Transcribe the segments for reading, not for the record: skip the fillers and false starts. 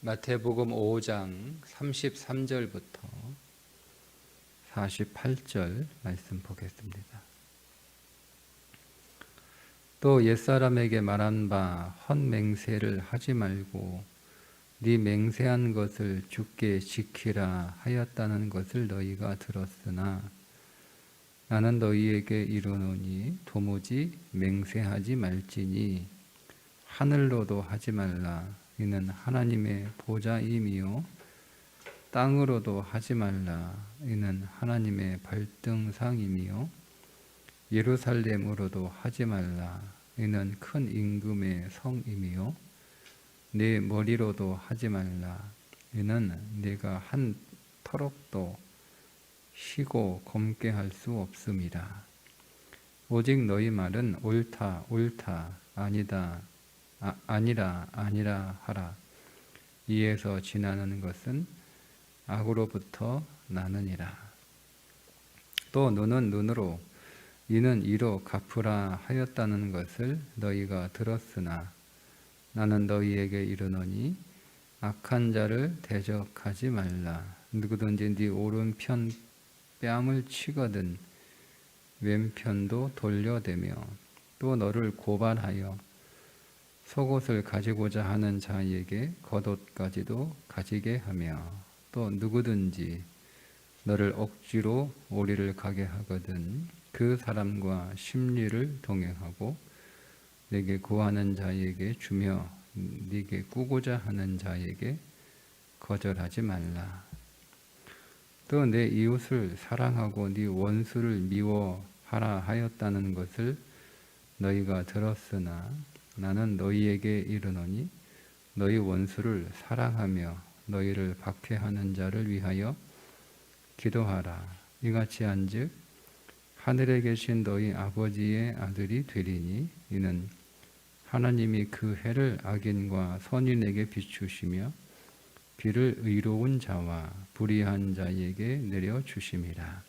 마태복음 5장 33절부터 48절 말씀 보겠습니다. 또 옛사람에게 말한 바 헛맹세를 하지 말고 네 맹세한 것을 주께 지키라 하였다는 것을 너희가 들었으나 나는 너희에게 이르노니 도무지 맹세하지 말지니 하늘로도 하지 말라. 이는 하나님의 보좌임이요 땅으로도 하지 말라. 이는 하나님의 발등상임이요 예루살렘으로도 하지 말라. 이는 큰 임금의 성임이요 내 머리로도 하지 말라. 이는 네가 한 터럭도 쉬고 검게 할 수 없음이라. 오직 너희 말은 옳다 옳다 아니다 아니라 아니라 하라. 이에서 지나는 것은 악으로부터 나느니라. 또 눈은 눈으로 이는 이로 갚으라 하였다는 것을 너희가 들었으나 나는 너희에게 이르노니 악한 자를 대적하지 말라. 누구든지 네 오른편 뺨을 치거든 왼편도 돌려대며 또 너를 고발하여 속옷을 가지고자 하는 자에게 겉옷까지도 가지게 하며 또 누구든지 너를 억지로 오리를 가게 하거든 그 사람과 심리를 동행하고 내게 구하는 자에게 주며 네게 꾸고자 하는 자에게 거절하지 말라. 또 내 이웃을 사랑하고 네 원수를 미워하라 하였다는 것을 너희가 들었으나 나는 너희에게 이르노니 너희 원수를 사랑하며 너희를 박해하는 자를 위하여 기도하라. 이같이 한즉 하늘에 계신 너희 아버지의 아들이 되리니 이는 하나님이 그 해를 악인과 선인에게 비추시며 비를 의로운 자와 불의한 자에게 내려 주심이라.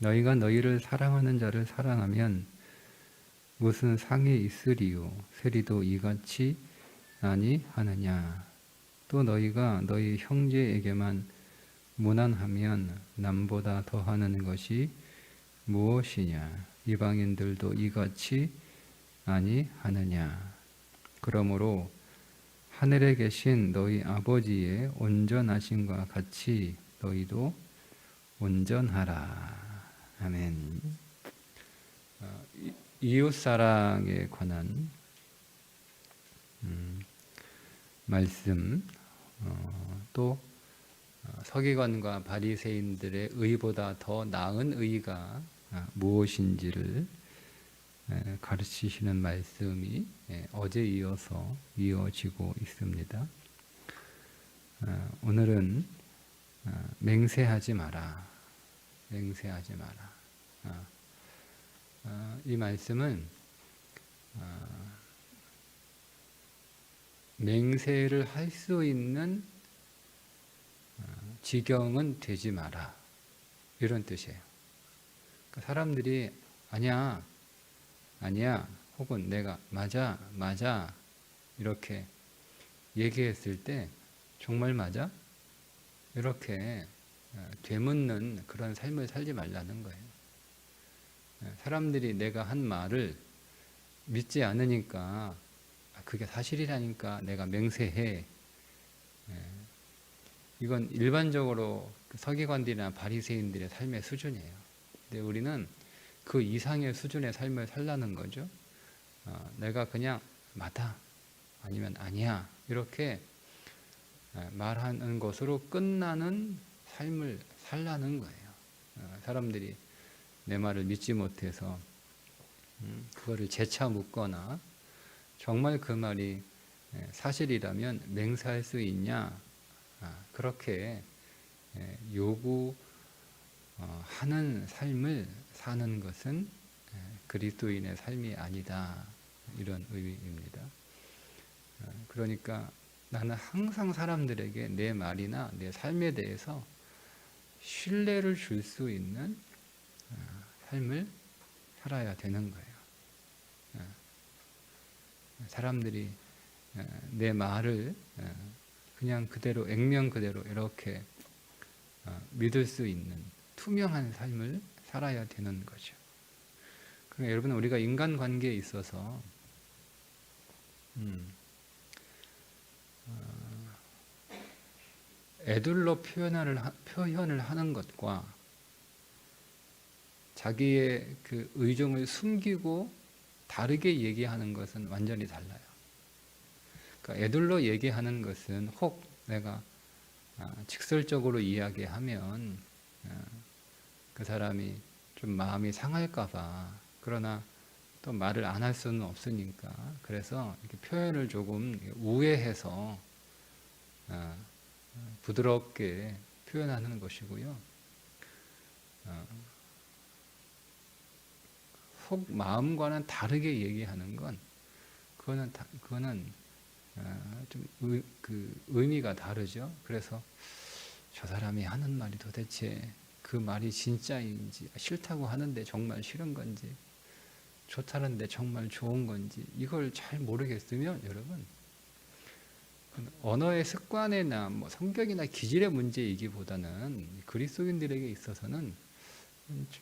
너희가 너희를 사랑하는 자를 사랑하면 무슨 상이 있으리요 세리도 이같이 아니하느냐. 또 너희가 너희 형제에게만 무난하면 남보다 더하는 것이 무엇이냐. 이방인들도 이같이 아니하느냐. 그러므로 하늘에 계신 너희 아버지의 온전하심과 같이 너희도 온전하라. 아멘. 이웃사랑에 관한 말씀, 또 서기관과 바리새인들의 의보다 더 나은 의가 무엇인지를 가르치시는 말씀이 어제 이어서 이어지고 있습니다. 오늘은 맹세하지 마라. 맹세하지 마라. 이 말씀은 맹세를 할 수 있는 지경은 되지 마라. 이런 뜻이에요. 사람들이 아니야 혹은 내가 맞아 이렇게 얘기했을 때 정말 맞아? 이렇게 되묻는 그런 삶을 살지 말라는 거예요. 사람들이 내가 한 말을 믿지 않으니까 그게 사실이라니까 내가 맹세해. 이건 일반적으로 서기관들이나 바리새인들의 삶의 수준이에요. 근데 우리는 그 이상의 수준의 삶을 살라는 거죠. 내가 그냥 맞아 아니면 아니야 이렇게 말하는 것으로 끝나는 삶을 살라는 거예요. 사람들이 내 말을 믿지 못해서 그거를 재차 묻거나 정말 그 말이 사실이라면 맹세할 수 있냐 그렇게 요구하는 삶을 사는 것은 그리스도인의 삶이 아니다. 이런 의미입니다. 그러니까 나는 항상 사람들에게 내 말이나 내 삶에 대해서 신뢰를 줄 수 있는 삶을 살아야 되는 거예요. 사람들이 내 말을 그냥 그대로 액면 그대로 이렇게 믿을 수 있는 투명한 삶을 살아야 되는 거죠. 그러니까 여러분, 우리가 인간관계에 있어서 애둘러 표현을 하는 것과 자기의 그 의중을 숨기고 다르게 얘기하는 것은 완전히 달라요. 그러니까 애둘러 얘기하는 것은 혹 내가 직설적으로 이야기하면 그 사람이 좀 마음이 상할까봐, 그러나 또 말을 안 할 수는 없으니까, 그래서 이렇게 표현을 조금 우회해서 부드럽게 표현하는 것이고요. 혹 마음과는 다르게 얘기하는 건 그거는 좀 의미가 다르죠. 그래서 저 사람이 하는 말이 도대체 그 말이 진짜인지, 싫다고 하는데 정말 싫은 건지, 좋다는데 정말 좋은 건지, 이걸 잘 모르겠으면 여러분, 언어의 습관이나 뭐 성격이나 기질의 문제이기보다는 그리스도인들에게 있어서는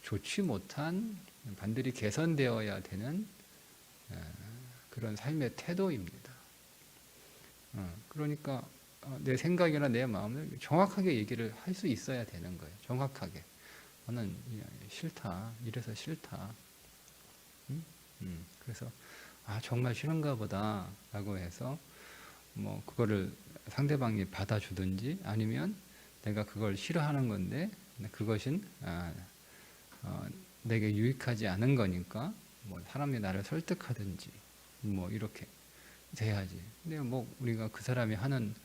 좋지 못한, 반드시 개선되어야 되는 그런 삶의 태도입니다. 그러니까 내 생각이나 내 마음을 정확하게 얘기를 할 수 있어야 되는 거예요. 정확하게. 나는 싫다. 이래서 싫다. 그래서 정말 싫은가 보다 라고 해서 뭐 그거를 상대방이 받아주든지, 아니면 내가 그걸 싫어하는 건데 그것은 내게 유익하지 않은 거니까 뭐 사람이 나를 설득하든지 뭐 이렇게 돼야지. 근데 뭐 우리가 그 사람이 하는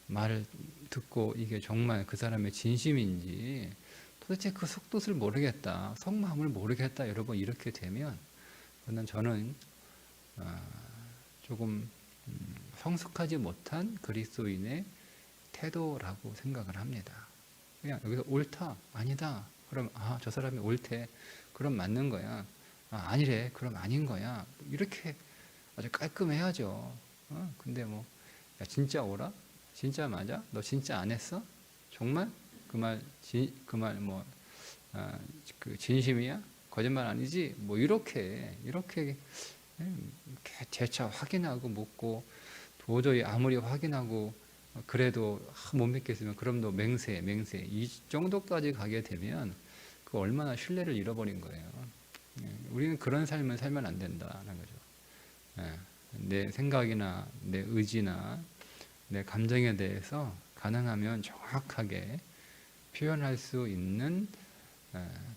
말을 듣고 이게 정말 그 사람의 진심인지, 도대체 그 속뜻을 모르겠다, 속마음을 모르겠다, 여러분, 이렇게 되면 저는 조금 성숙하지 못한 그리스도인의 태도라고 생각을 합니다. 그냥 여기서 옳다, 아니다, 그럼 저 사람이 옳대, 그럼 맞는 거야. 아니래, 그럼 아닌 거야. 이렇게 아주 깔끔해야죠. 근데 뭐, 야, 진짜 옳아? 진짜 맞아? 너 진짜 안 했어? 정말? 그 말 뭐, 그 진심이야? 거짓말 아니지? 뭐 이렇게 재차 확인하고 묻고, 도저히 아무리 확인하고 그래도 못 믿겠으면 그럼 너 맹세 이 정도까지 가게 되면 그 얼마나 신뢰를 잃어버린 거예요. 우리는 그런 삶을 살면 안 된다는 거죠. 내 생각이나 내 의지나 내 감정에 대해서 가능하면 정확하게 표현할 수 있는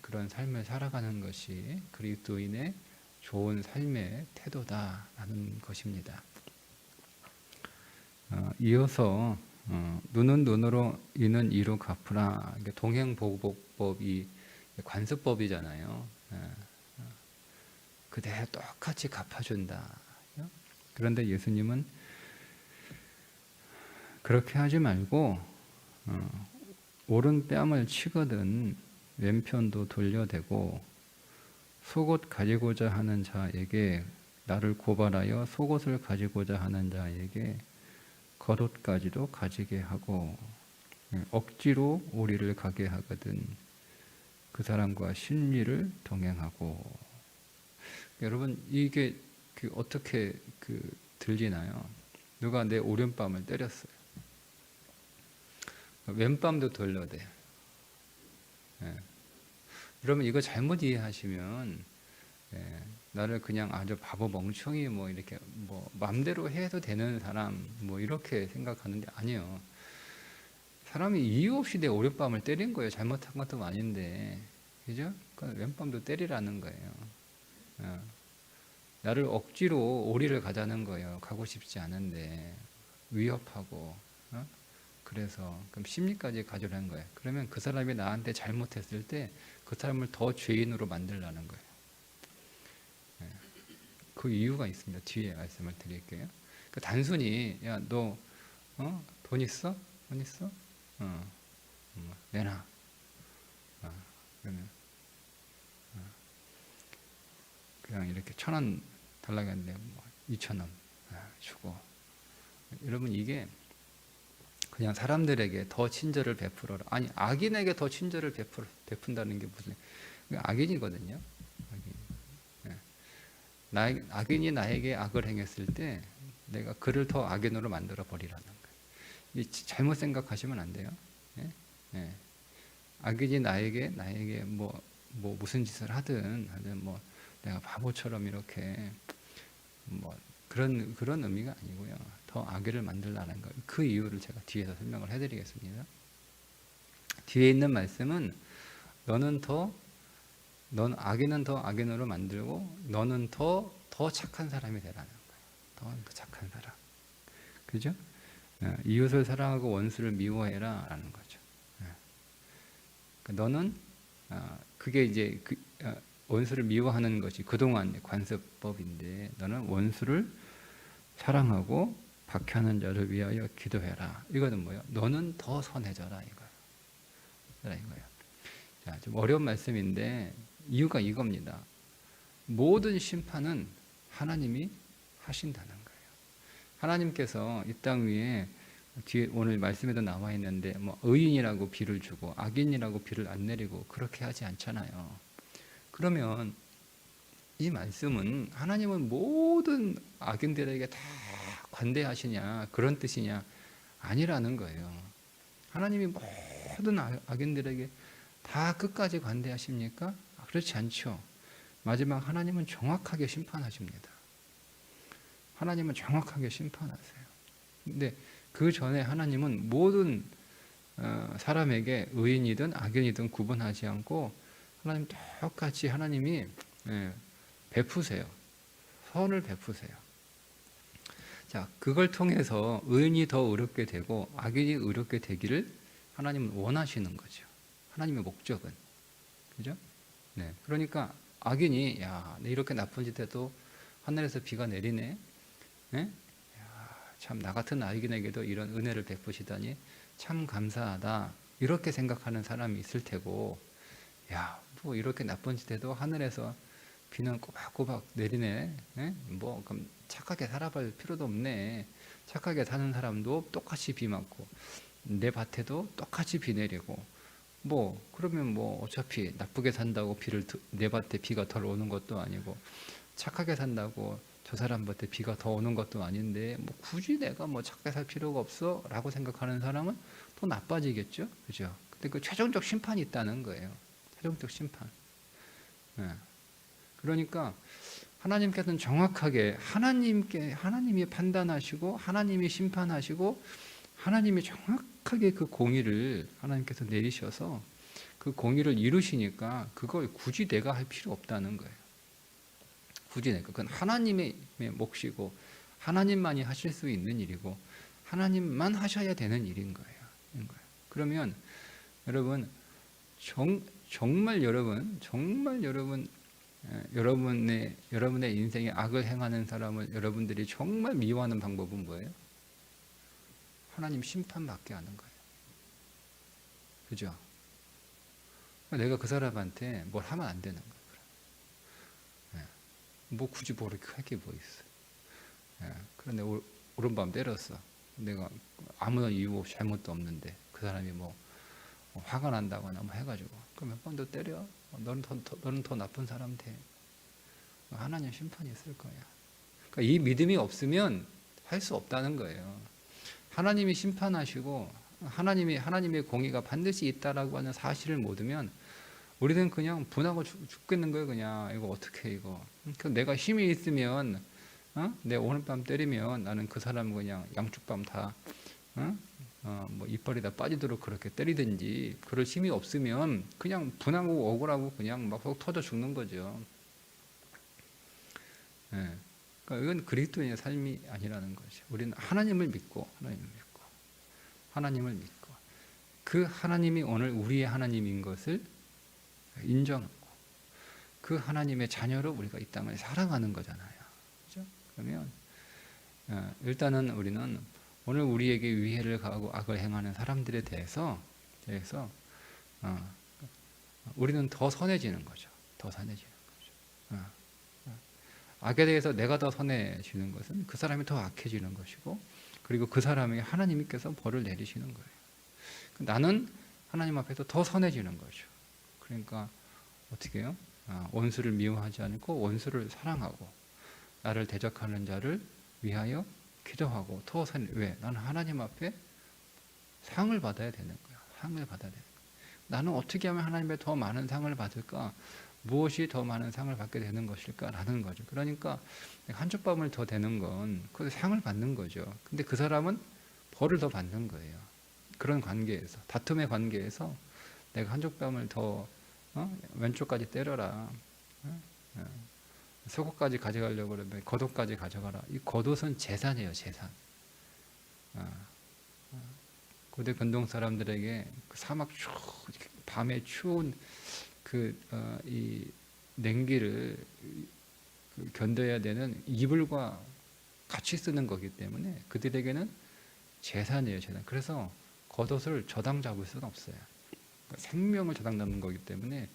그런 삶을 살아가는 것이 그리스도인의 좋은 삶의 태도다라는 것입니다. 이어서 눈은 눈으로 이는 이로 갚으라. 동행보복법이 관습법이잖아요. 그대로 똑같이 갚아준다. 그런데 예수님은 그렇게 하지 말고 오른 뺨을 치거든 왼편도 돌려대고, 속옷 가지고자 하는 자에게 나를 고발하여 속옷을 가지고자 하는 자에게 겉옷까지도 가지게 하고, 억지로 오리를 가게 하거든 그 사람과 신리를 동행하고. 여러분, 이게 어떻게 들리나요? 누가 내 오른뺨을 때렸어요. 왼뺨도 돌려대. 여러분, 이거 잘못 이해하시면 나를 그냥 아주 바보 멍청이 뭐 이렇게 뭐 맘대로 해도 되는 사람 뭐 이렇게 생각하는데, 아니요. 사람이 이유 없이 내 오른뺨을 때린 거예요. 잘못한 것도 아닌데, 그죠? 그러니까 왼뺨도 때리라는 거예요. 나를 억지로 오리를 가자는 거예요. 가고 싶지 않은데 위협하고. 그래서 그럼 심리까지 가져라는 거예요. 그러면 그 사람이 나한테 잘못했을 때 그 사람을 더 죄인으로 만들라는 거예요. 그 이유가 있습니다. 뒤에 말씀을 드릴게요. 그러니까 단순히 야, 너 돈 있어? 돈 있어? 내놔. 그러면 그냥 이렇게 1,000원 달라고 했는데 뭐 2,000원 주고. 여러분, 이게 그냥 사람들에게 더 친절을 베풀어라. 아니, 악인에게 더 친절을 베푼다는 게 무슨 악인이거든요. 악인. 악인이 나에게 악을 행했을 때 내가 그를 더 악인으로 만들어 버리라는 거예요. 잘못 생각하시면 안 돼요. 예? 예. 악인이 나에게 무슨 짓을 하든 뭐 내가 바보처럼 이렇게 뭐 그런 의미가 아니고요. 더 악의를 만들라는 거. 그 이유를 제가 뒤에서 설명을 해드리겠습니다. 뒤에 있는 말씀은 넌 악인은 더 악인으로 만들고 너는 더 착한 사람이 되라는 거예요. 더 착한 사람. 그죠? 이웃을 사랑하고 원수를 미워해라라는 거죠. 너는 그게 이제 원수를 미워하는 것이 그동안 관습법인데 너는 원수를 사랑하고 박해하는 자를 위하여 기도해라. 이거는 뭐예요? 너는 더 선해져라 이거예요. 자, 좀 어려운 말씀인데 이유가 이겁니다. 모든 심판은 하나님이 하신다는 거예요. 하나님께서 이 땅 위에 뒤에 오늘 말씀에도 나와 있는데 뭐 의인이라고 비를 주고 악인이라고 비를 안 내리고 그렇게 하지 않잖아요. 그러면 이 말씀은 하나님은 모든 악인들에게 다 관대하시냐 그런 뜻이냐 아니라는 거예요. 하나님이 모든 악인들에게 다 끝까지 관대하십니까? 그렇지 않죠. 마지막 하나님은 정확하게 심판하십니다. 하나님은 정확하게 심판하세요. 근데 그 전에 하나님은 모든 사람에게 의인이든 악인이든 구분하지 않고 하나님 똑같이 하나님이 베푸세요. 선을 베푸세요. 자, 그걸 통해서 의인이 더 의롭게 되고 악인이 의롭게 되기를 하나님은 원하시는 거죠. 하나님의 목적은. 그죠? 네. 그러니까 악인이 내 이렇게 나쁜 짓 해도 하늘에서 비가 내리네. 네? 참 나 같은 악인에게도 이런 은혜를 베푸시다니 참 감사하다. 이렇게 생각하는 사람이 있을 테고 뭐 이렇게 나쁜 짓 해도 하늘에서 비는 꼬박꼬박 내리네. 뭐 그럼 착하게 살아볼 필요도 없네. 착하게 사는 사람도 똑같이 비 맞고 내 밭에도 똑같이 비 내리고 뭐 그러면 뭐 어차피 나쁘게 산다고 내 밭에 비가 덜 오는 것도 아니고 착하게 산다고 저 사람 밭에 비가 더 오는 것도 아닌데 뭐 굳이 내가 뭐 착하게 살 필요가 없어 라고 생각하는 사람은 더 나빠지겠죠. 그죠? 근데 그 최종적 심판이 있다는 거예요. 최종적 심판. 그러니까 하나님께서는 정확하게 하나님이 판단하시고 하나님이 심판하시고 하나님이 정확하게 그 공의를 하나님께서 내리셔서 그 공의를 이루시니까 그걸 굳이 내가 할 필요 없다는 거예요. 굳이 내가. 그건 하나님의 몫이고 하나님만이 하실 수 있는 일이고 하나님만 하셔야 되는 일인 거예요. 그러면 여러분 정말 여러분의 인생에 악을 행하는 사람을 여러분들이 정말 미워하는 방법은 뭐예요? 하나님 심판받게 하는 거예요. 그죠? 내가 그 사람한테 뭘 하면 안 되는 거예요. 뭐 굳이 뭐 이렇게 할 게 뭐 있어. 그런데 오른밤 때렸어. 내가 아무런 이유 없이 잘못도 없는데 그 사람이 뭐 화가 난다거나 뭐 해가지고 그러면 너 때려. 너는 더 나쁜 사람 돼. 하나님 심판이 있을 거야. 그러니까 이 믿음이 없으면 할 수 없다는 거예요. 하나님이 심판하시고 하나님의 공의가 반드시 있다라고 하는 사실을 모르면 우리는 그냥 분하고 죽겠는 거예요. 그냥 이거 어떻게 이거. 내가 힘이 있으면 내 오늘 밤 때리면 나는 그 사람 그냥 양쪽 밤 다 뭐 이빨이 다 빠지도록 그렇게 때리든지 그럴 힘이 없으면 그냥 분하고 억울하고 그냥 막 속 터져 죽는 거죠. 그러니까 이건 그리스도인의 삶이 아니라는 거죠. 우리는 하나님을 믿고 그 하나님이 오늘 우리의 하나님인 것을 인정하고 그 하나님의 자녀로 우리가 이 땅을 살아가는 거잖아요. 그렇죠? 그러면 일단은 우리는 오늘 우리에게 위해를 가하고 악을 행하는 사람들에 대해서 우리는 더 선해지는 거죠. 악에 대해서 내가 더 선해지는 것은 그 사람이 더 악해지는 것이고 그리고 그 사람에게 하나님께서 벌을 내리시는 거예요. 나는 하나님 앞에서 더 선해지는 거죠. 그러니까 어떻게 해요? 원수를 미워하지 않고 원수를 사랑하고 나를 대적하는 자를 위하여 기도하고 더 선. 왜? 나는 하나님 앞에 상을 받아야 되는 거야. 상을 받아야 되는 거야. 나는 어떻게 하면 하나님의 더 많은 상을 받을까? 무엇이 더 많은 상을 받게 되는 것일까라는 거죠. 그러니까 한쪽밤을 더 되는 건 그 상을 받는 거죠. 근데 그 사람은 벌을 더 받는 거예요. 그런 관계에서, 다툼의 관계에서 내가 한쪽밤을 더 왼쪽까지 때려라, 속옷까지 가져가려고 그러면 겉옷까지 가져가라. 이 겉옷은 재산이에요, 재산. 고대 근동 사람들에게 그 사막 밤에 추운 이 냉기를 견뎌야 되는 이불과 같이 쓰는 거기 때문에 그들에게는 재산이에요, 재산. 그래서 겉옷을 저당 잡을 수는 없어요. 생명을 저당 잡는 거기 때문에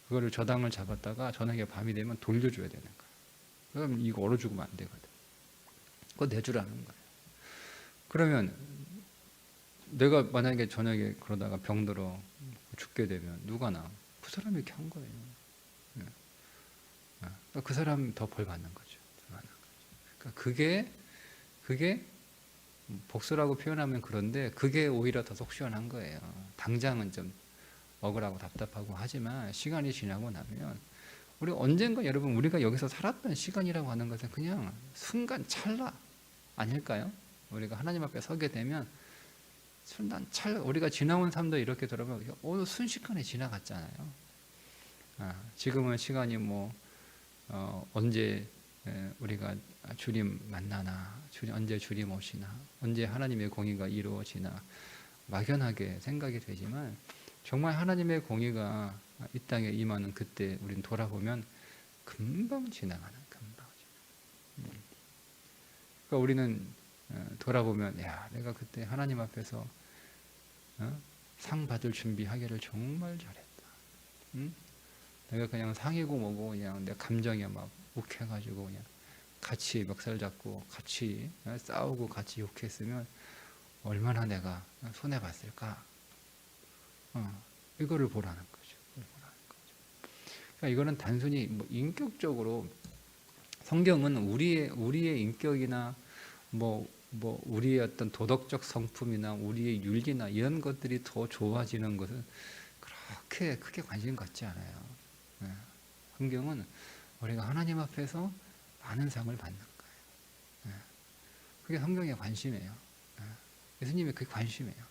그거를 저당을 잡았다가 저녁에 밤이 되면 돌려줘야 되는 거예요. 그럼 이거 얼어 죽으면 안 되거든. 그거 내주라는 거예요. 그러면 내가 만약에 저녁에 그러다가 병들어 죽게 되면 누가 나? 그 사람이 이렇게 한 거예요. 그러니까 그 사람이 더 벌 받는 거죠. 그러니까 그게 복수라고 표현하면 그런데 그게 오히려 더 속 시원한 거예요. 당장은 좀 억울하고 답답하고 하지만 시간이 지나고 나면 우리 언젠가 여러분 우리가 여기서 살았던 시간이라고 하는 것은 그냥 순간 찰나 아닐까요? 우리가 하나님 앞에 서게 되면 순간 찰나 우리가 지나온 삶도 이렇게 돌아보면 어느 순식간에 지나갔잖아요. 지금은 시간이 언제 우리가 주님 만나나, 언제 주님 오시나, 언제 하나님의 공의가 이루어지나 막연하게 생각이 되지만 정말 하나님의 공의가 이 땅에 임하는 그때 우리는 돌아보면 금방 지나가는 금방. 그러니까 우리는 돌아보면 야 내가 그때 하나님 앞에서 상 받을 준비하기를 정말 잘했다. 응? 내가 그냥 상이고 뭐고 그냥 내 감정에 막 욱해가지고 그냥 같이 멱살 잡고 같이 싸우고 같이 욕했으면 얼마나 내가 손해 봤을까. 이거를 보라는 거죠. 그러니까 이거는 단순히 인격적으로 성경은 우리의 인격이나 우리의 어떤 도덕적 성품이나 우리의 윤리나 이런 것들이 더 좋아지는 것은 그렇게 크게 관심 갖지 않아요. 성경은 우리가 하나님 앞에서 많은 상을 받는 거예요. 그게 성경의 관심이에요. 예수님의 그 관심이에요.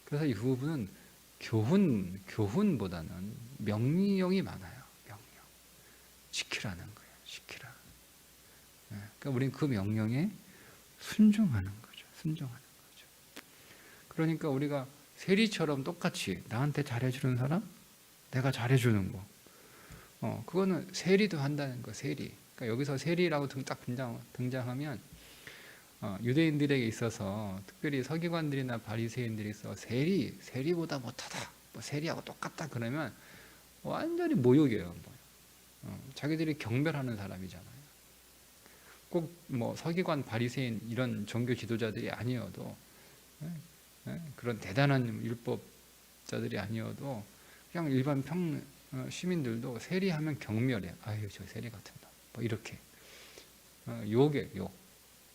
그래서 이 부분은 교훈보다는 명령이 많아요. 명령. 지키라는 거예요. 지키라. 그러니까 우리는 그 명령에 순종하는 거죠. 순종하는 거죠. 그러니까 우리가 세리처럼 똑같이 나한테 잘해주는 사람, 내가 잘해주는 거. 그거는 세리도 한다는 거, 세리. 그러니까 여기서 세리라고 딱 등장하면 유대인들에게 있어서 특별히 서기관들이나 바리새인들이 있어 세리보다 못하다, 세리하고 똑같다 그러면 완전히 모욕이에요. 자기들이 경멸하는 사람이잖아요. 꼭 서기관, 바리새인 이런 종교 지도자들이 아니어도 그런 대단한 율법자들이 아니어도 그냥 일반 시민들도 세리하면 경멸해. 아유 저 세리 같은 놈. 이렇게 욕에 욕.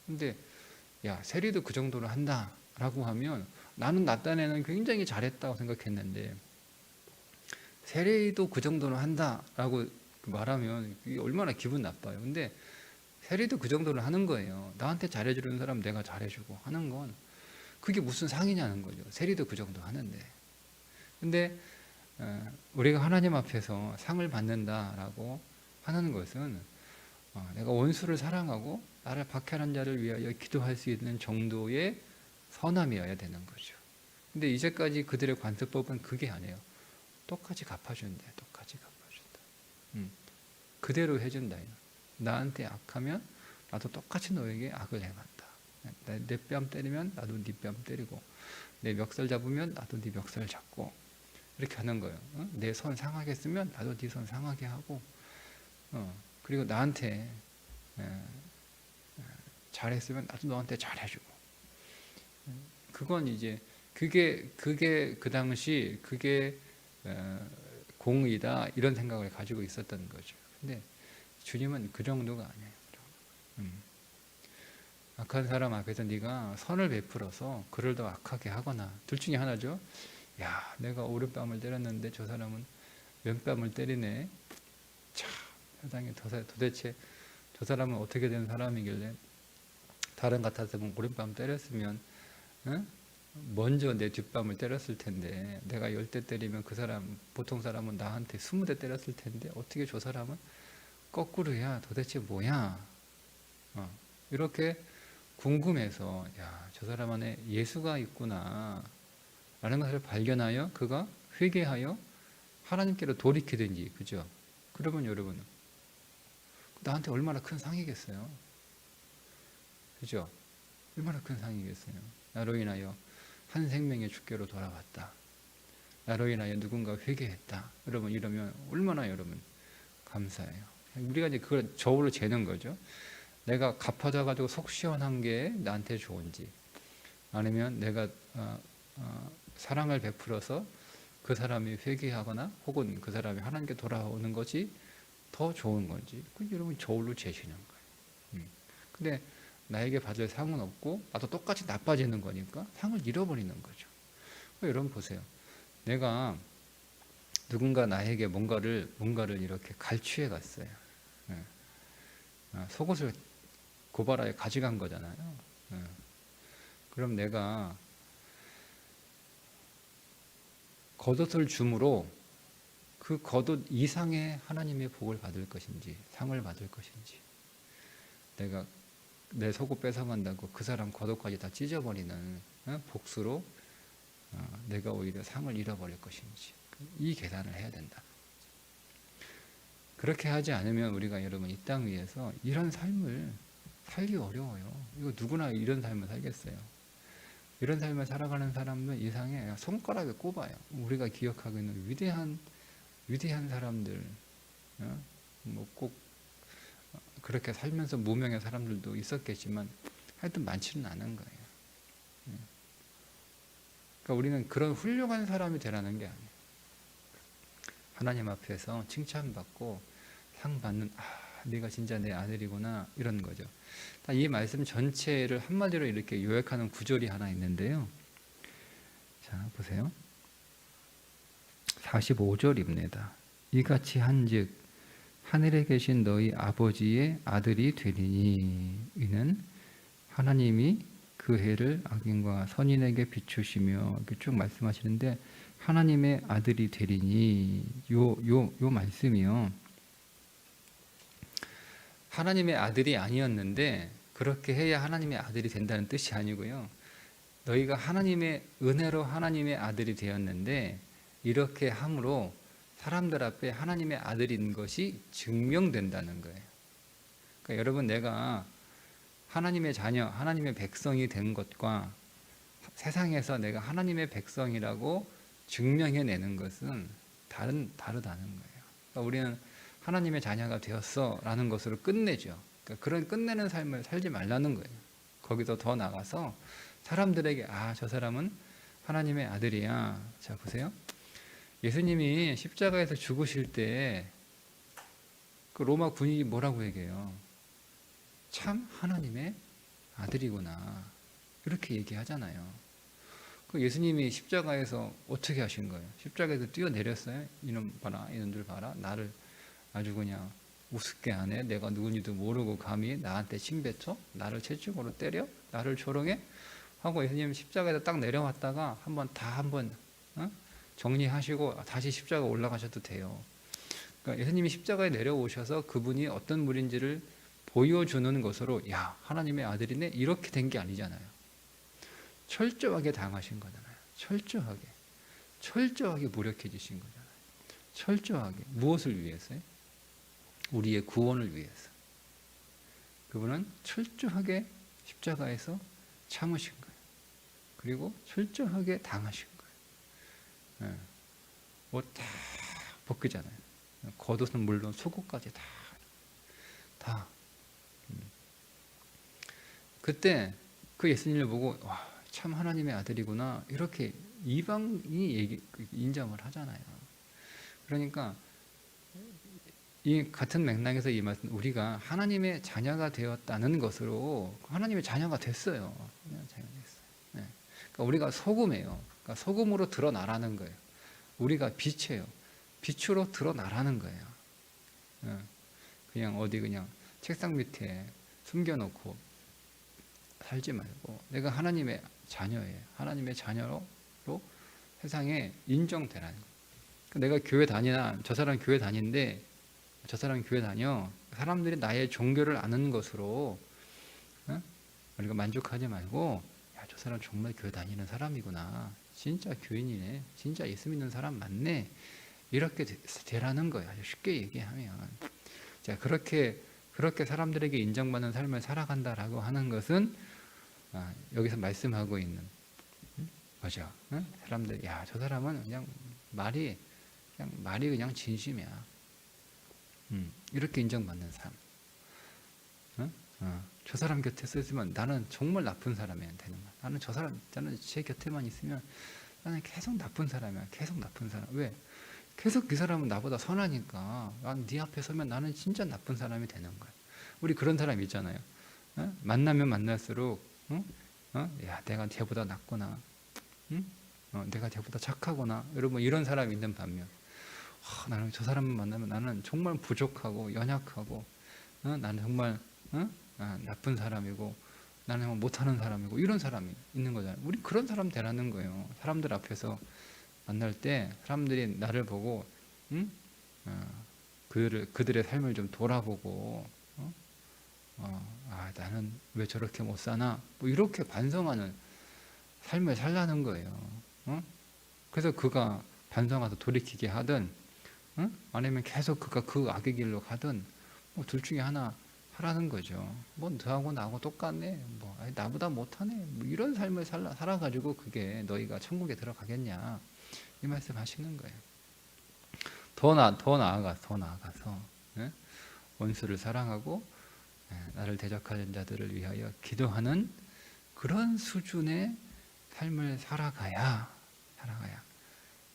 근데 야 세리도 그 정도로 한다라고 하면 나는 나 딴에는 굉장히 잘했다고 생각했는데 세리도 그 정도로 한다라고 말하면 이게 얼마나 기분 나빠요. 근데 세리도 그 정도로 하는 거예요. 나한테 잘해주는 사람 내가 잘해주고 하는 건 그게 무슨 상이냐는 거죠. 세리도 그 정도 하는데. 근데 우리가 하나님 앞에서 상을 받는다라고 하는 것은 내가 원수를 사랑하고 나를 박해하는 자를 위하여 기도할 수 있는 정도의 선함이어야 되는 거죠. 근데 이제까지 그들의 관습법은 그게 아니에요. 똑같이 갚아준대. 똑같이 갚아준다. 그대로 해준다. 나한테 악하면 나도 똑같이 너에게 악을 행한다. 내 뺨 때리면 나도 네 뺨 때리고 내 멱살 잡으면 나도 네 멱살 잡고 이렇게 하는 거예요. 내 손 상하게 쓰면 나도 네 손 상하게 하고 그리고 나한테 잘했으면 나도 너한테 잘해주고. 그건 이제 그게 그 당시 그게 공의다 이런 생각을 가지고 있었던 거죠. 근데 주님은 그 정도가 아니에요. 악한 사람 앞에서 네가 선을 베풀어서 그를 더 악하게 하거나, 둘 중에 하나죠. 야, 내가 오른뺨을 때렸는데 저 사람은 왼뺨을 때리네. 참, 세상에 도대체 저 사람은 어떻게 된 사람이길래 다른 같았으면 오른뺨 때렸으면 먼저 내 뒷뺨을 때렸을 텐데, 내가 10대 때리면 그 사람, 보통 사람은 나한테 20대 때렸을 텐데 어떻게 저 사람은 거꾸로야. 도대체 뭐야? 이렇게 궁금해서, 야, 저 사람 안에 예수가 있구나 라는 것을 발견하여 그가 회개하여 하나님께로 돌이키든지, 그죠? 그러면 여러분, 나한테 얼마나 큰 상이겠어요? 그죠? 얼마나 큰 상이겠어요? 나로 인하여 한 생명의 주께로 돌아왔다. 나로 인하여 누군가 회개했다. 여러분, 이러면 얼마나 여러분 감사해요. 우리가 이제 그걸 저울로 재는 거죠. 내가 갚아져가지고 속 시원한 게 나한테 좋은지, 아니면 내가 사랑을 베풀어서 그 사람이 회개하거나 혹은 그 사람이 하나님께 돌아오는 것이 더 좋은 건지, 그 여러분 저울로 재시는 거예요. 근데 나에게 받을 상은 없고 나도 똑같이 나빠지는 거니까 상을 잃어버리는 거죠. 여러분 보세요. 내가 누군가 나에게 뭔가를 이렇게 갈취해 갔어요. 속옷을 고발하여 가져간 거잖아요. 그럼 내가 겉옷을 줌으로 그 겉옷 이상의 하나님의 복을 받을 것인지, 상을 받을 것인지, 내가 내 속옷 뺏어간다고 그 사람 겉옷까지 다 찢어버리는 복수로 내가 오히려 상을 잃어버릴 것인지, 이 계산을 해야 된다. 그렇게 하지 않으면 우리가 여러분 이 땅 위에서 이런 삶을 살기 어려워요. 이거 누구나 이런 삶을 살겠어요. 이런 삶을 살아가는 사람은 이상에 손가락에 꼽아요. 우리가 기억하고 있는 위대한 사람들, 뭐 꼭 그렇게 살면서 무명의 사람들도 있었겠지만 하여튼 많지는 않은 거예요. 그러니까 우리는 그런 훌륭한 사람이 되라는 게 아니에요. 하나님 앞에서 칭찬받고 상 받는, 네가 진짜 내 아들이구나, 이런 거죠. 이 말씀 전체를 한마디로 이렇게 요약하는 구절이 하나 있는데요. 자, 보세요. 45절입니다. 이같이 한즉 하늘에 계신 너희 아버지의 아들이 되리니, 이는 하나님이 그 해를 악인과 선인에게 비추시며, 이렇게 쭉 말씀하시는데, 하나님의 아들이 되리니, 요 말씀이요, 하나님의 아들이 아니었는데 그렇게 해야 하나님의 아들이 된다는 뜻이 아니고요. 너희가 하나님의 은혜로 하나님의 아들이 되었는데 이렇게 함으로 사람들 앞에 하나님의 아들인 것이 증명된다는 거예요. 그러니까 여러분, 내가 하나님의 자녀, 하나님의 백성이 된 것과 세상에서 내가 하나님의 백성이라고 증명해내는 것은 다르다는 거예요. 그러니까 우리는 하나님의 자녀가 되었어 라는 것으로 끝내죠. 그러니까 그런 끝내는 삶을 살지 말라는 거예요. 거기서 더 나가서 사람들에게, 저 사람은 하나님의 아들이야. 자, 보세요. 예수님이 십자가에서 죽으실 때 그 로마 군인이 뭐라고 얘기해요? 참 하나님의 아들이구나, 이렇게 얘기하잖아요. 그 예수님이 십자가에서 어떻게 하신 거예요? 십자가에서 뛰어내렸어요? 이놈 봐라, 이놈들 봐라, 나를 아주 그냥 우습게 하네. 내가 누군지도 모르고 감히 나한테 침뱉어? 나를 채찍으로 때려? 나를 조롱해? 하고 예수님 십자가에서 딱 내려왔다가 한번 정리하시고 다시 십자가 올라가셔도 돼요. 그러니까 예수님이 십자가에 내려오셔서 그분이 어떤 분인지를 보여주는 것으로, 야, 하나님의 아들이네, 이렇게 된 게 아니잖아요. 철저하게 당하신 거잖아요. 철저하게 무력해지신 거잖아요. 철저하게. 무엇을 위해서요? 우리의 구원을 위해서. 그분은 철저하게 십자가에서 참으신 거예요. 그리고 철저하게 당하신 거예요. 옷 다 벗기잖아요. 겉옷은 물론 속옷까지 다. 그때 그 예수님을 보고 와, 참 하나님의 아들이구나 이렇게 이방인이 인정을 하잖아요. 그러니까 이 같은 맥락에서 이 말씀, 우리가 하나님의 자녀가 되었다는 것으로 하나님의 자녀가 됐어요. 자녀가 됐어요. 네. 그러니까 우리가 소금이에요. 그러니까 소금으로 드러나라는 거예요. 우리가 빛이에요. 빛으로 드러나라는 거예요. 네. 그냥 어디 그냥 책상 밑에 숨겨놓고 살지 말고 내가 하나님의 자녀예요. 하나님의 자녀로 세상에 인정되라는 거예요. 내가 교회 다니나 저 사람 교회 다니는데 저 사람 교회 다녀 사람들이 나의 종교를 아는 것으로 우리가 만족하지 말고 야, 저 사람 정말 교회 다니는 사람이구나. 진짜 교인이네. 진짜 예수 믿는 사람 맞네. 이렇게 되라는 거예요. 아주 쉽게 얘기하면. 자, 그렇게 사람들에게 인정받는 삶을 살아간다라고 하는 것은 여기서 말씀하고 있는 거죠. 사람들, 야, 저 사람은 그냥 말이 그냥 진심이야. 이렇게 인정받는 삶. 저 사람 곁에 있으면 나는 정말 나쁜 사람이야 되는 거야. 나는 제 곁에만 있으면 나는 계속 나쁜 사람이야. 계속 나쁜 사람. 왜? 계속 그 사람은 나보다 선하니까. 난 네 앞에 서면 나는 진짜 나쁜 사람이 되는 거야. 우리 그런 사람 있잖아요. 만나면 만날수록, 야, 내가 쟤보다 낫구나. 내가 쟤보다 착하구나. 여러분, 이런 사람이 있는 반면, 나는 저 사람을 만나면 나는 정말 부족하고 연약하고, 나는 정말 나쁜 사람이고, 나는 정말 못하는 사람이고, 이런 사람이 있는 거잖아요. 우리 그런 사람 되라는 거예요. 사람들 앞에서 만날 때 사람들이 나를 보고 그들의 삶을 좀 돌아보고 나는 왜 저렇게 못 사나 뭐 이렇게 반성하는 삶을 살라는 거예요. 그래서 그가 반성하서 돌이키게 하든 아니면 계속 그가 그 악의 길로 가든 뭐 둘 중에 하나 하라는 거죠. 뭐 너하고 나하고 똑같네. 뭐 나보다 못하네. 뭐 이런 삶을 살아가지고 그게 너희가 천국에 들어가겠냐. 이 말씀 하시는 거예요. 더 나아가서 원수를 사랑하고 나를 대적하는 자들을 위하여 기도하는 그런 수준의 삶을 살아가야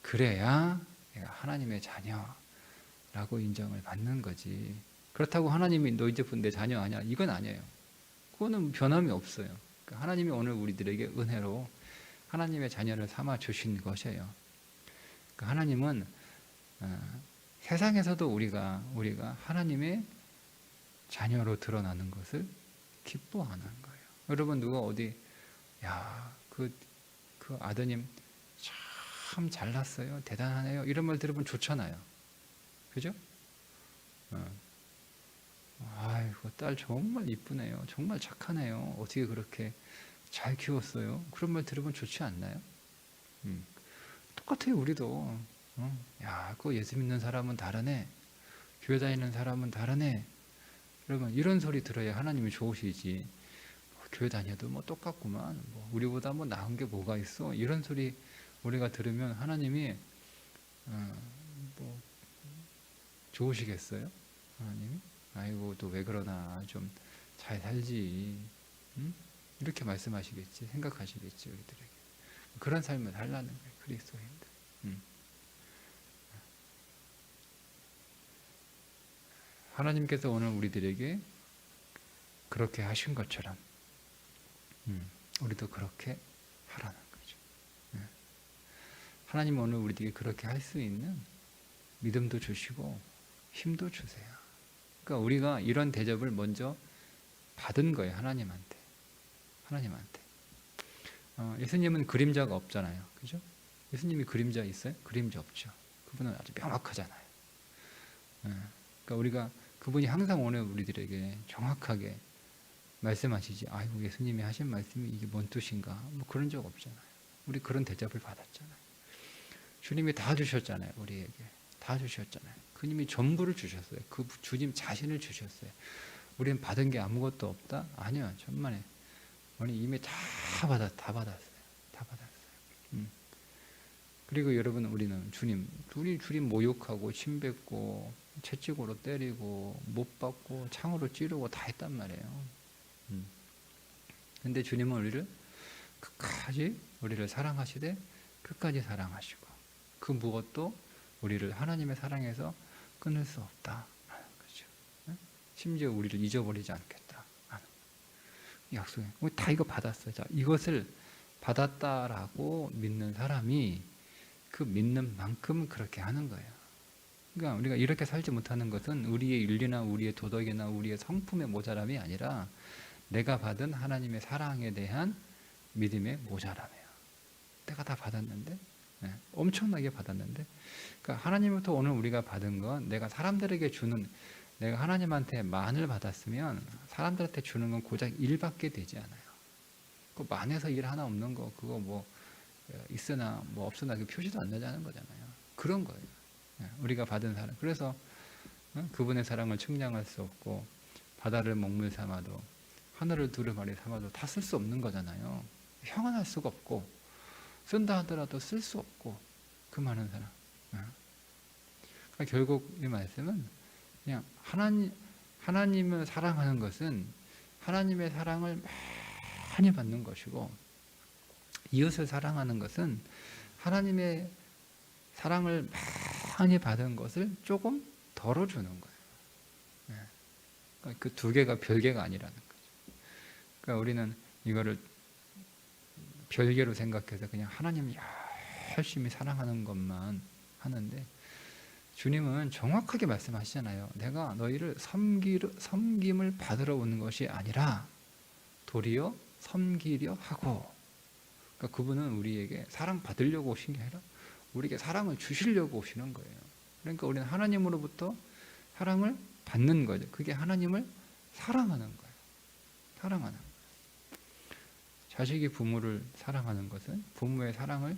그래야 내가 하나님의 자녀라고 인정을 받는 거지. 그렇다고 하나님이 너 이제 내 자녀 아니야? 이건 아니에요. 그거는 변함이 없어요. 그러니까 하나님이 오늘 우리들에게 은혜로 하나님의 자녀를 삼아 주신 것이에요. 그러니까 하나님은 세상에서도 우리가 하나님의 자녀로 드러나는 것을 기뻐하는 거예요. 여러분 누가 어디 그 아드님 참 잘났어요, 대단하네요 이런 말 들으면 좋잖아요. 그죠? 아이고 딸 정말 이쁘네요, 정말 착하네요, 어떻게 그렇게 잘 키웠어요. 그런 말 들으면 좋지 않나요? 똑같아요. 우리도 그 예수 믿는 사람은 다르네, 교회 다니는 사람은 다르네. 여러분 이런 소리 들어야 하나님이 좋으시지. 교회 다녀도 뭐 똑같구만, 뭐 우리보다 뭐 나은 게 뭐가 있어, 이런 소리 우리가 들으면 하나님이 뭐 좋으시겠어요? 하나님이 아이고 또 왜 그러나 좀 잘 살지, 이렇게 말씀하시겠지, 생각하시겠지. 우리들에게 그런 삶을 살라는 거예요. 그리스도인들. 하나님께서 오늘 우리들에게 그렇게 하신 것처럼 우리도 그렇게 하라는 거죠. 하나님 오늘 우리들에게 그렇게 할 수 있는 믿음도 주시고 힘도 주세요. 그러니까 우리가 이런 대접을 먼저 받은 거예요. 하나님한테. 예수님은 그림자가 없잖아요. 그죠? 예수님이 그림자 있어요? 그림자 없죠. 그분은 아주 명확하잖아요. 그러니까 그분이 항상 오늘 우리들에게 정확하게 말씀하시지, 아이고 예수님이 하신 말씀이 이게 뭔 뜻인가, 뭐 그런 적 없잖아요. 우리 그런 대접을 받았잖아요. 주님이 다 주셨잖아요. 우리에게 다 주셨잖아요. 그님이 전부를 주셨어요. 그 주님 자신을 주셨어요. 우리는 받은 게 아무것도 없다? 아니요. 천만에 우리 이미 다 받았어요. 다 받았어요. 그리고 여러분 우리는 주님 모욕하고 침뱉고 채찍으로 때리고 못 박고 창으로 찌르고 다 했단 말이에요. 근데 주님은 우리를 끝까지 우리를 사랑하시되 끝까지 사랑하시고 그 무엇도 우리를 하나님의 사랑에서 끊을 수 없다 하는 거죠. 심지어 우리를 잊어버리지 않겠다 하는 약속에 우리 다 이거 받았어요. 자, 이것을 받았다라고 믿는 사람이 그 믿는 만큼 그렇게 하는 거예요. 그러니까 우리가 이렇게 살지 못하는 것은 우리의 윤리나 우리의 도덕이나 우리의 성품의 모자람이 아니라 내가 받은 하나님의 사랑에 대한 믿음의 모자람이에요. 내가 다 받았는데, 엄청나게 받았는데, 그러니까 하나님부터 오늘 우리가 받은 건 내가 사람들에게 주는, 내가 하나님한테 만을 받았으면 사람들한테 주는 건 고작 1밖에 되지 않아요. 그 만에서 1 하나 없는 거, 그거 뭐 있으나 뭐 없으나 그 표시도 안 나자는 거잖아요. 그런 거예요. 우리가 받은 사랑. 그래서 그분의 사랑을 측량할 수 없고 바다를 먹물 삼아도 하늘을 두루마리 삼아도 다 쓸 수 없는 거잖아요. 형언할 수가 없고 쓴다 하더라도 쓸 수 없고 그 많은 사랑. 그러니까 결국 이 말씀은 그냥 하나님을 사랑하는 것은 하나님의 사랑을 많이 받는 것이고 이웃을 사랑하는 것은 하나님의 사랑을 많이 받은 것을 조금 덜어주는 거예요. 그러니까 그 두 개가 별개가 아니라는 거죠. 그러니까 우리는 이거를 별개로 생각해서 그냥 하나님을 열심히 사랑하는 것만 하는데 주님은 정확하게 말씀하시잖아요. 내가 너희를 섬김을 받으러 오는 것이 아니라 도리어 섬기려 하고. 그러니까 그분은 우리에게 사랑 받으려고 오신 게 아니라 우리에게 사랑을 주시려고 오시는 거예요. 그러니까 우리는 하나님으로부터 사랑을 받는 거죠. 그게 하나님을 사랑하는 거예요. 사랑하는 거예요. 자식이 부모를 사랑하는 것은 부모의 사랑을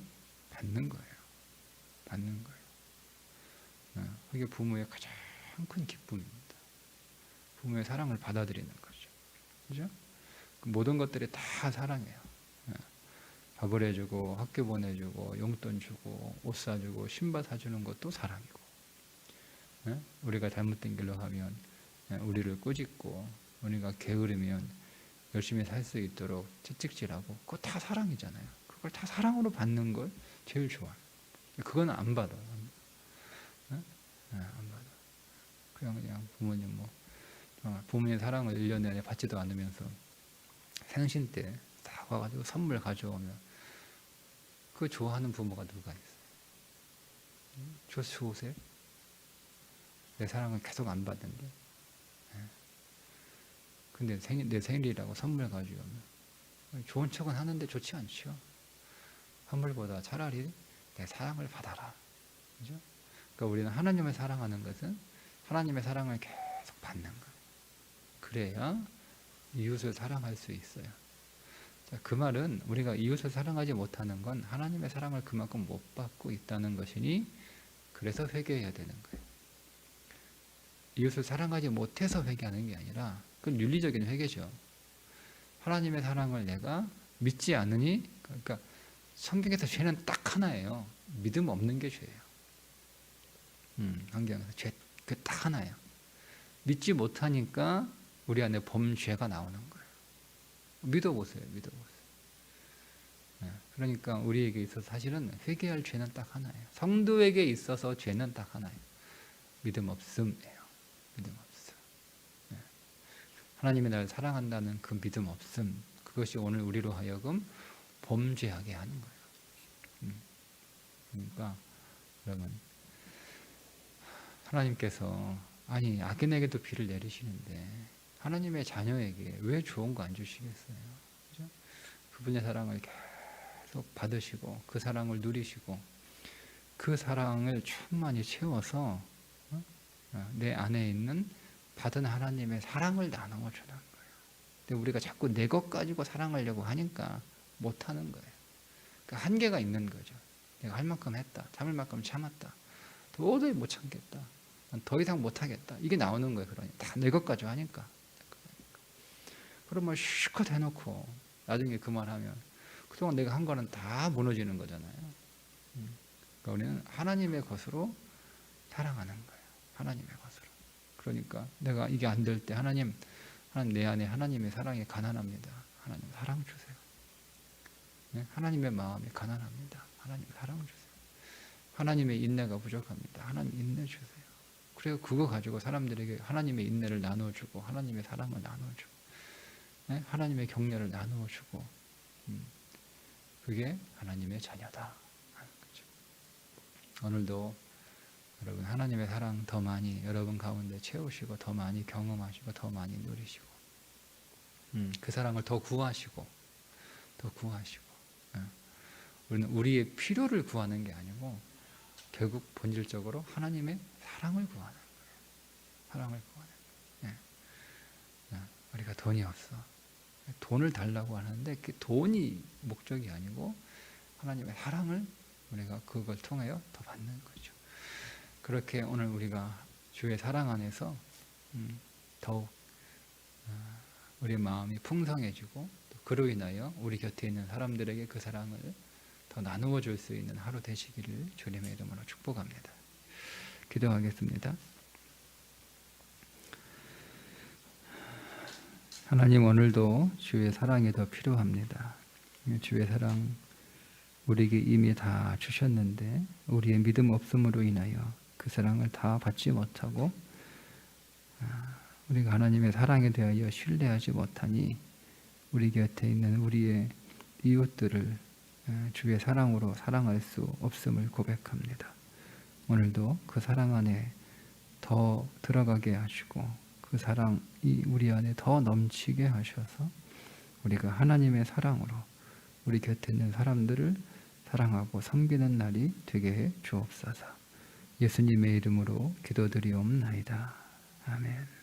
받는 거예요. 받는 거예요. 그게 부모의 가장 큰 기쁨입니다. 부모의 사랑을 받아들이는 거죠. 그죠? 모든 것들이 다 사랑해요. 밥을 해주고 학교 보내주고 용돈 주고 옷 사주고 신발 사주는 것도 사랑이고 우리가 잘못된 길로 가면 우리를 꾸짖고 우리가 게으르면 열심히 살 수 있도록 채찍질하고 그거 다 사랑이잖아요. 그걸 다 사랑으로 받는 걸 제일 좋아요. 그건 안 받아. 안 받아. 그냥 부모님 부모님 사랑을 1년 내내 받지도 않으면서 생신 때 다 와가지고 선물 가져오면 그 좋아하는 부모가 누가 있어요? 좋으세요? 내 사랑을 계속 안 받는데 근데 내 생일이라고 선물 가져오면 좋은 척은 하는데 좋지 않죠. 선물보다 차라리 내 사랑을 받아라. 그죠? 그러니까 우리는 하나님을 사랑하는 것은 하나님의 사랑을 계속 받는 거예요. 그래야 이웃을 사랑할 수 있어요. 자, 그 말은 우리가 이웃을 사랑하지 못하는 건 하나님의 사랑을 그만큼 못 받고 있다는 것이니 그래서 회개해야 되는 거예요. 이웃을 사랑하지 못해서 회개하는 게 아니라 그건 윤리적인 회개죠. 하나님의 사랑을 내가 믿지 않으니 그러니까 성경에서 죄는 딱 하나예요. 믿음 없는 게 죄예요. 성경에서 죄 그 딱 하나예요. 믿지 못하니까 우리 안에 범죄가 나오는 거예요. 믿어보세요. 그러니까 우리에게 있어서 사실은 회개할 죄는 딱 하나예요. 성도에게 있어서 죄는 딱 하나예요. 믿음 없음이에요. 믿음 없음. 하나님이 나를 사랑한다는 그 믿음 없음, 그것이 오늘 우리로 하여금 범죄하게 하는 거예요. 그러니까 여러분, 하나님께서 아니 악인에게도 비를 내리시는데 하나님의 자녀에게 왜 좋은 거 안 주시겠어요? 그죠? 그분의 사랑을 계속 받으시고 그 사랑을 누리시고 그 사랑을 충만히 채워서 내 안에 있는 받은 하나님의 사랑을 나누어 주는 거예요. 근데 우리가 자꾸 내 것 가지고 사랑하려고 하니까 못하는 거예요. 그러니까 한계가 있는 거죠. 내가 할 만큼 했다. 참을 만큼 참았다. 도저히 못 참겠다. 더 이상 못하겠다. 이게 나오는 거예요. 그러니 다 내 것 가지고 하니까. 그러면 실컷 해놓고 나중에 그 말하면 그동안 내가 한 거는 다 무너지는 거잖아요. 그러니까 우리는 하나님의 것으로 사랑하는 거예요. 하나님의 것으로. 그러니까 내가 이게 안 될 때 하나님 내 안에 하나님의 사랑이 가난합니다. 하나님 사랑 주세요. 네? 하나님의 마음이 가난합니다. 하나님 사랑 주세요. 하나님의 인내가 부족합니다. 하나님 인내 주세요. 그래요. 그거 가지고 사람들에게 하나님의 인내를 나눠주고 하나님의 사랑을 나눠주고 네? 하나님의 격려를 나누어주고 그게 하나님의 자녀다. 그렇죠? 오늘도 여러분 하나님의 사랑 더 많이 여러분 가운데 채우시고 더 많이 경험하시고 더 많이 누리시고 그 사랑을 더 구하시고 우리는 우리의 필요를 구하는 게 아니고 결국 본질적으로 하나님의 사랑을 구하는 거예요. 사랑을 구하는 거예요. 우리가 돈이 없어. 돈을 달라고 하는데 그 돈이 목적이 아니고 하나님의 사랑을 우리가 그걸 통하여 더 받는 거죠. 그렇게 오늘 우리가 주의 사랑 안에서 더욱 우리의 마음이 풍성해지고 또 그로 인하여 우리 곁에 있는 사람들에게 그 사랑을 더 나누어 줄 수 있는 하루 되시기를 주님의 이름으로 축복합니다. 기도하겠습니다. 하나님, 오늘도 주의 사랑이 더 필요합니다. 주의 사랑 우리에게 이미 다 주셨는데 우리의 믿음 없음으로 인하여 그 사랑을 다 받지 못하고 우리가 하나님의 사랑에 대하여 신뢰하지 못하니 우리 곁에 있는 우리의 이웃들을 주의 사랑으로 사랑할 수 없음을 고백합니다. 오늘도 그 사랑 안에 더 들어가게 하시고 그 사랑이 우리 안에 더 넘치게 하셔서 우리가 하나님의 사랑으로 우리 곁에 있는 사람들을 사랑하고 섬기는 날이 되게 해 주옵소서. 예수님의 이름으로 기도드리옵나이다. 아멘.